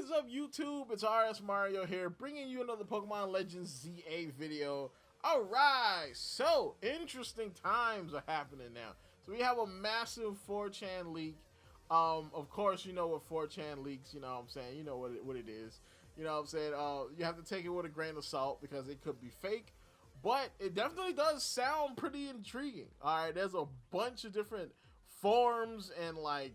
is up, YouTube? It's RSMario here, bringing you another Pokemon Legends ZA video. Alright, so interesting times are happening now. So we have a massive 4chan leak. Of course, you know what 4chan leaks, you know what I'm saying? You know what it is. You know what I'm saying? You have to take it with a grain of salt because it could be fake. But it definitely does sound pretty intriguing. Alright, there's a bunch of different forms and like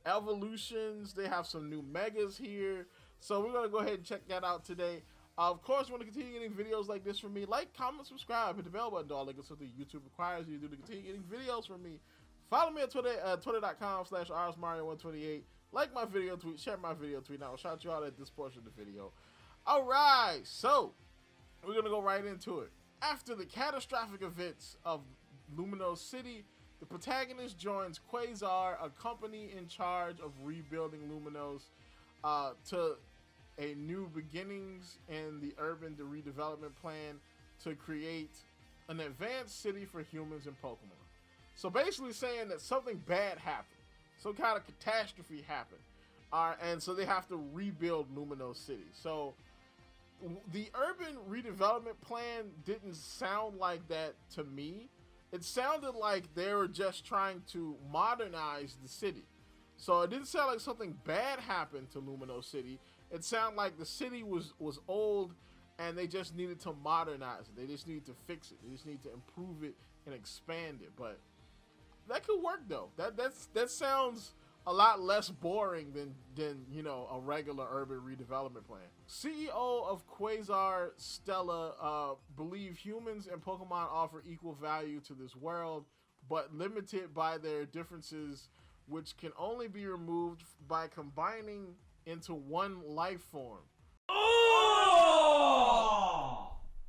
evolutions. They have some new megas here, so we're gonna go ahead and check that out today. Of course, you want to continue getting videos like this from me. Like, comment, subscribe, hit the bell button, all like something YouTube requires you to do to continue getting videos from me. Follow me on Twitter at twitter.com/RSMario128. Like my video tweet, share my video tweet, and I will shout you out at this portion of the video. Alright, so we're gonna go right into it. After the catastrophic events of Lumiose City, the protagonist joins Quasar, a company in charge of rebuilding Lumiose to a new beginnings in the urban redevelopment plan to create an advanced city for humans and Pokemon. So basically saying that something bad happened, some kind of catastrophe happened, and so they have to rebuild Lumiose City. So the urban redevelopment plan didn't sound like that to me. It sounded like they were just trying to modernize the city. So it didn't sound like something bad happened to Lumiose City. It sounded like the city was old and they just needed to modernize it. They just needed to fix it. They just need to improve it and expand it. But that could work though. That sounds a lot less boring than you know, a regular urban redevelopment plan. CEO of Quasar, Stella, believe humans and Pokemon offer equal value to this world, but limited by their differences, which can only be removed by combining into one life form. Oh!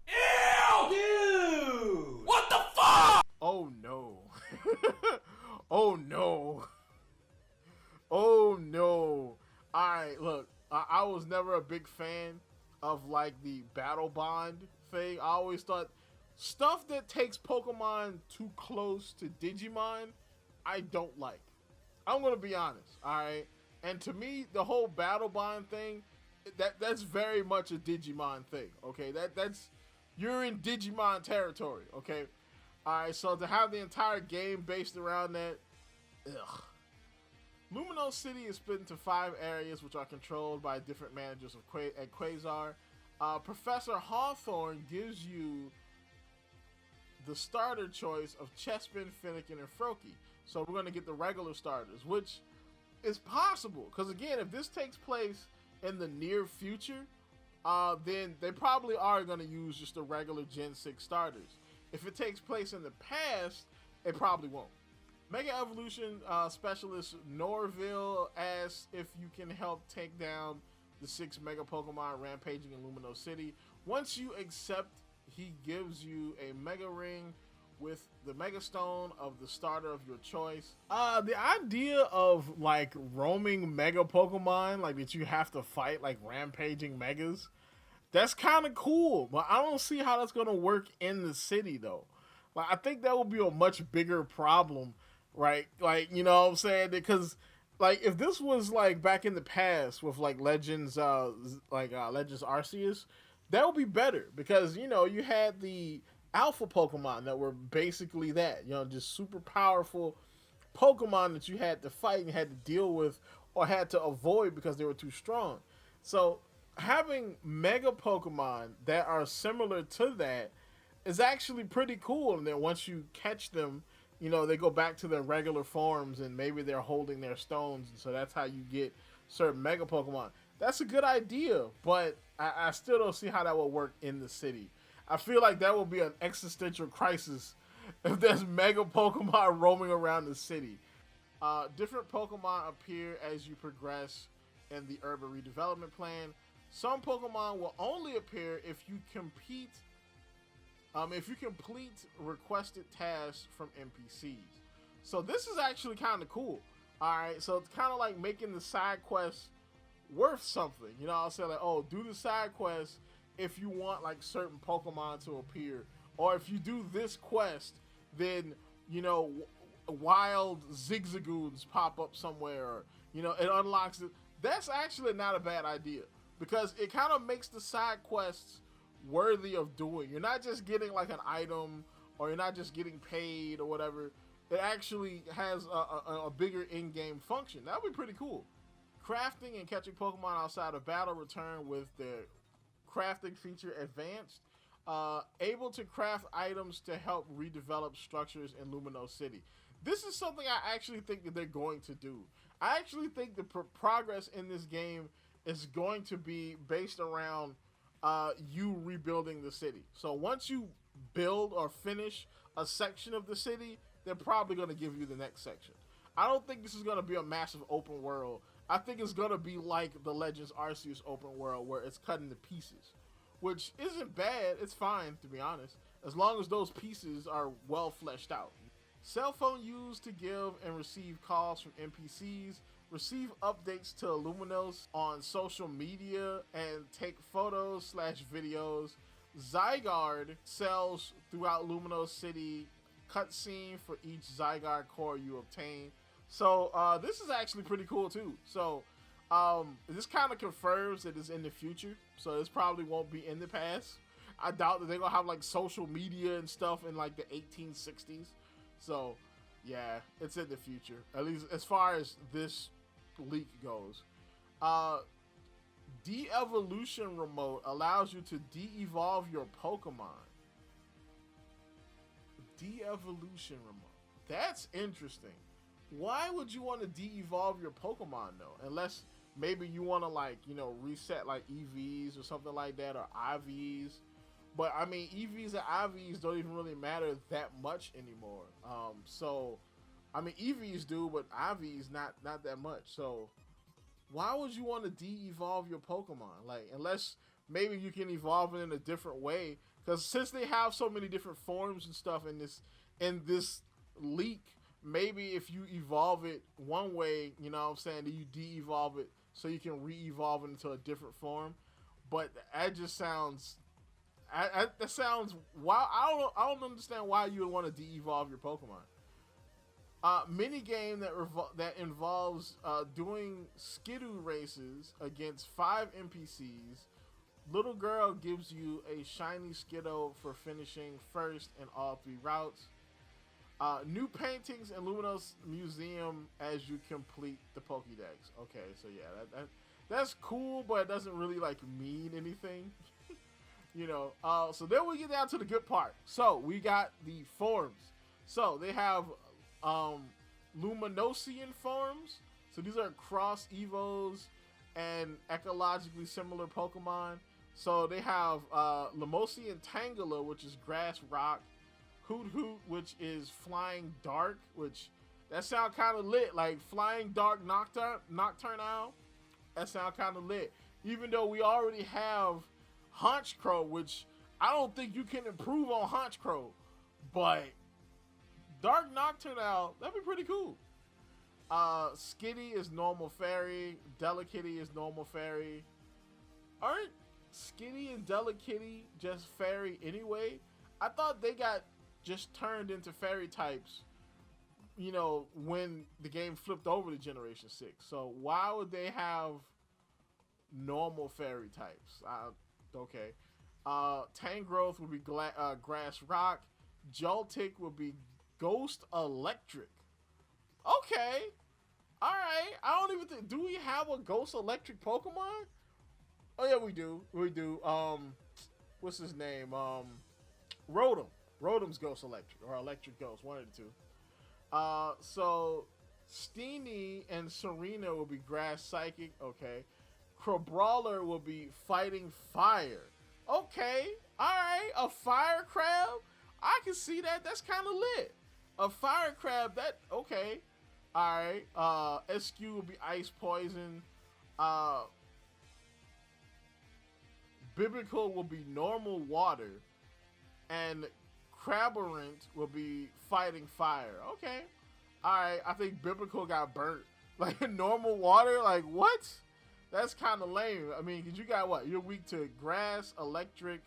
Ew! Dude! What the fuck? Oh no. Oh no. Oh no. Alright, look, I was never a big fan of like the battle bond thing. I always thought stuff that takes Pokemon too close to Digimon, I don't like. I'm gonna be honest, alright? And to me, the whole battle bond thing, that's very much a Digimon thing, okay? That's you're in Digimon territory, okay? Alright, so to have the entire game based around that, ugh. Lumiose City is split into 5 areas which are controlled by different managers at Quasar. Professor Hawthorne gives you the starter choice of Chespin, Finnegan, and Froakie. So we're going to get the regular starters, which is possible. Because again, if this takes place in the near future, then they probably are going to use just the regular Gen 6 starters. If it takes place in the past, it probably won't. Mega Evolution Specialist Norville asks if you can help take down the 6 Mega Pokemon rampaging in Lumiose City. Once you accept, he gives you a Mega Ring with the Mega Stone of the starter of your choice. The idea of like roaming Mega Pokemon, like that you have to fight like rampaging Megas, that's kind of cool. But I don't see how that's going to work in the city though. Like I think that would be a much bigger problem. Right, like, you know what I'm saying? Because, like, if this was, like, back in the past with, like, Legends, Legends Arceus, that would be better. Because, you know, you had the alpha Pokemon that were basically that. You know, just super powerful Pokemon that you had to fight and had to deal with or had to avoid because they were too strong. So, having Mega Pokemon that are similar to that is actually pretty cool. And then once you catch them, you know, they go back to their regular forms and maybe they're holding their stones. And so that's how you get certain Mega Pokemon. That's a good idea, but I still don't see how that will work in the city. I feel like that will be an existential crisis if there's Mega Pokemon roaming around the city. Different Pokemon appear as you progress in the urban redevelopment plan. Some Pokemon will only appear if you complete requested tasks from NPCs. So this is actually kind of cool. Alright, so it's kind of like making the side quests worth something. You know what I'm saying? Like, oh, do the side quest if you want like certain Pokemon to appear. Or if you do this quest, then, you know, wild Zigzagoons pop up somewhere. Or, you know, it unlocks it. That's actually not a bad idea because it kind of makes the side quests worthy of doing. You're not just getting like an item or you're not just getting paid or whatever. It actually has a bigger in-game function. That would be pretty cool. Crafting and catching Pokemon outside of battle return with the crafting feature advanced. Able to craft items to help redevelop structures in Lumiose City. This is something I actually think that they're going to do. I actually think the progress in this game is going to be based around you rebuilding the city. So once you build or finish a section of the city, they're probably going to give you the next section. I don't think this is going to be a massive open world. I think it's going to be like the Legends Arceus open world where it's cut into pieces, which isn't bad. It's fine, to be honest, as long as those pieces are well fleshed out. Cell phone used to give and receive calls from NPCs, receive updates to Lumiose on social media, and take photos/videos. Zygarde sells throughout Lumiose City, cutscene for each Zygarde core you obtain. So this is actually pretty cool too. So this kind of confirms that it's in the future. So this probably won't be in the past. I doubt that they're gonna have like social media and stuff in like the 1860s. So yeah, it's in the future, at least as far as this leak goes. De-evolution remote allows you to de-evolve your Pokemon. De-evolution remote. That's interesting. Why would you want to de-evolve your Pokemon though? Unless maybe you want to like, you know, reset like EVs or something like that, or IVs. But I mean, EVs and IVs don't even really matter that much anymore. So I mean, EVs do, but IVs not that much. So why would you want to de-evolve your Pokemon? Like, unless maybe you can evolve it in a different way. Because since they have so many different forms and stuff in this leak, maybe if you evolve it one way, you know what I'm saying, that you de-evolve it so you can re-evolve it into a different form. But that just sounds, that sounds wow. I don't understand why you would want to de-evolve your Pokemon. Mini game that involves doing Skidoo races against 5 NPCs. Little girl gives you a shiny Skidoo for finishing first in all 3 routes. New paintings in Lumiose Museum as you complete the Pokédex. Okay, so yeah, that's cool, but it doesn't really like mean anything. You know. So then we get down to the good part. So we got the forms. So they have Lumosian forms. So these are cross evos and ecologically similar Pokemon. So they have Lumosian Tangela, which is grass rock. Hoot Hoot, which is flying dark, which that sound kind of lit, like flying dark nocturnal. That sound kind of lit. Even though we already have Honchkrow, which I don't think you can improve on Honchkrow, but Dark Nocturnal, that'd be pretty cool. Skitty is normal fairy. Delicatty is normal fairy. Aren't Skitty and Delicatty just fairy anyway? I thought they got just turned into fairy types, you know, when the game flipped over to Generation 6. So why would they have normal fairy types? Okay. Tangrowth would be grass rock. Joltik would be ghost electric. Okay. Alright. I don't even think, do we have a ghost electric Pokemon? Oh yeah, we do. We do. What's his name? Rotom. Rotom's ghost electric, or electric ghost, one of the two. So Steenie and Serena will be grass psychic. Okay. Crabrawler will be fighting fire. Okay. Alright. A fire crab? I can see that. That's kind of lit. A fire crab, that, okay. Alright. SQ will be ice poison. Biblical will be normal water. And Crabarant will be fighting fire. Okay. Alright. I think Biblical got burnt. Like normal water? Like what? That's kind of lame. I mean, because you got what? You're weak to grass, electric,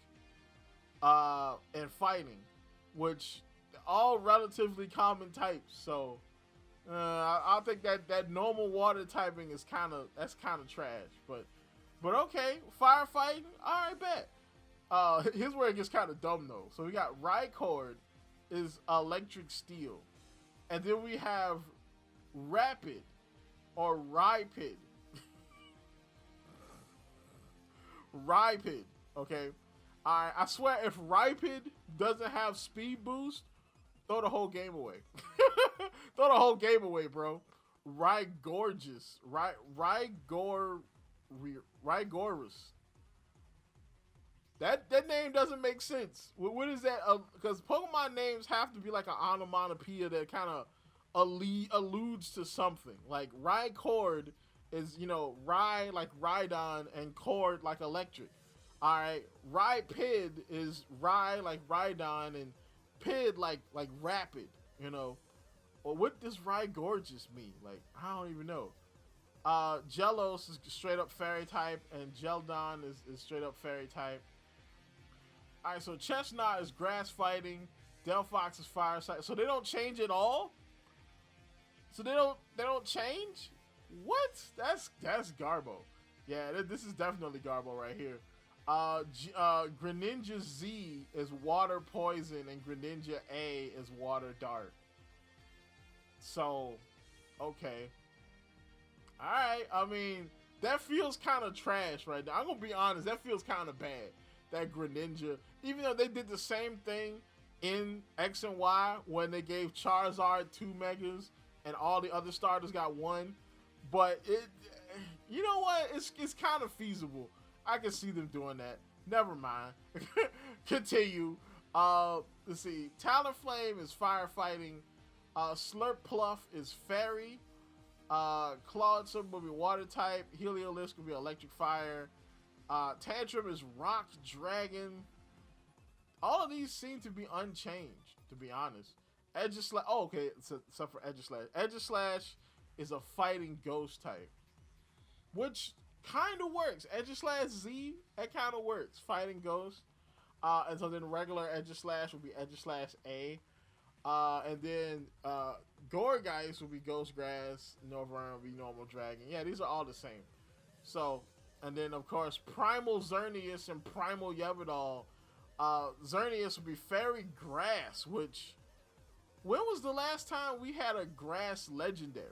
and fighting, which all relatively common types. So I think that normal water typing is kind of trash. But okay, firefighting. All right, bet. Here's where it gets kind of dumb though. So we got Rhycord is electric steel, and then we have Rapid or Rhypid. Rhypid. Okay. Alright, I swear if Rhypid doesn't have speed boost, throw the whole game away. Throw the whole game away, bro. Rygorgeous. Rygorus. That name doesn't make sense. What is that? Because Pokemon names have to be like an onomatopoeia that kind of alludes to something. Like Rhycord is, you know, Rhy like Rhydon and Cord like electric. Alright, Rhypid is Rhy like Rhydon and Pid like rapid, you know. Or what does Rygorgeous mean? Like, I don't even know. Jellos is straight up fairy type, and Geldon is straight up fairy type. Alright, so Chestnut is grass fighting, Delphox is fire type. So they don't change at all? So they don't change? What? That's Garbo. Yeah, this is definitely Garbo right here. Greninja Z is water poison and Greninja A is water dart. So, okay. Alright, I mean, that feels kind of trash right now. I'm going to be honest, that feels kind of bad. That Greninja, even though they did the same thing in X and Y when they gave Charizard 2 Megas and all the other starters got 1. But it, you know what? It's kind of feasible. I can see them doing that. Never mind. Continue. Let's see. Talonflame is firefighting. Slurp Pluff is fairy. Clawitzer will be water type. Heliolisk will be electric fire. Tantrum is rock dragon. All of these seem to be unchanged, to be honest. Edgeslash. Oh, okay. Except for Edgeslash. Edgeslash is a fighting ghost type, which kind of works. Edgeslash Z, that kind of works. Fighting ghost. And so then regular Edgeslash will be Edgeslash A. And then Gourgeist will be Ghost Grass. Noivern will be normal dragon. Yeah, these are all the same. So, and then of course Primal Xerneas and Primal Yevadal. Xerneas will be fairy grass, which, when was the last time we had a grass legendary?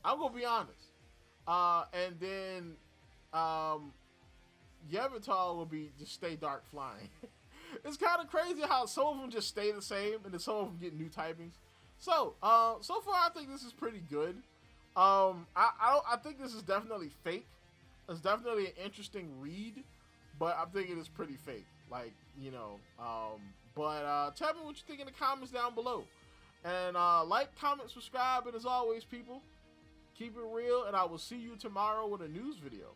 I'm gonna be honest. And then Yevatol will be just stay dark flying. It's kind of crazy how some of them just stay the same and then some of them get new typings. So, so far I think this is pretty good. I think this is definitely fake. It's definitely an interesting read, but I think it is pretty fake. Like, you know, but tell me what you think in the comments down below. And like, comment, subscribe, and as always, people, keep it real, and I will see you tomorrow with a news video.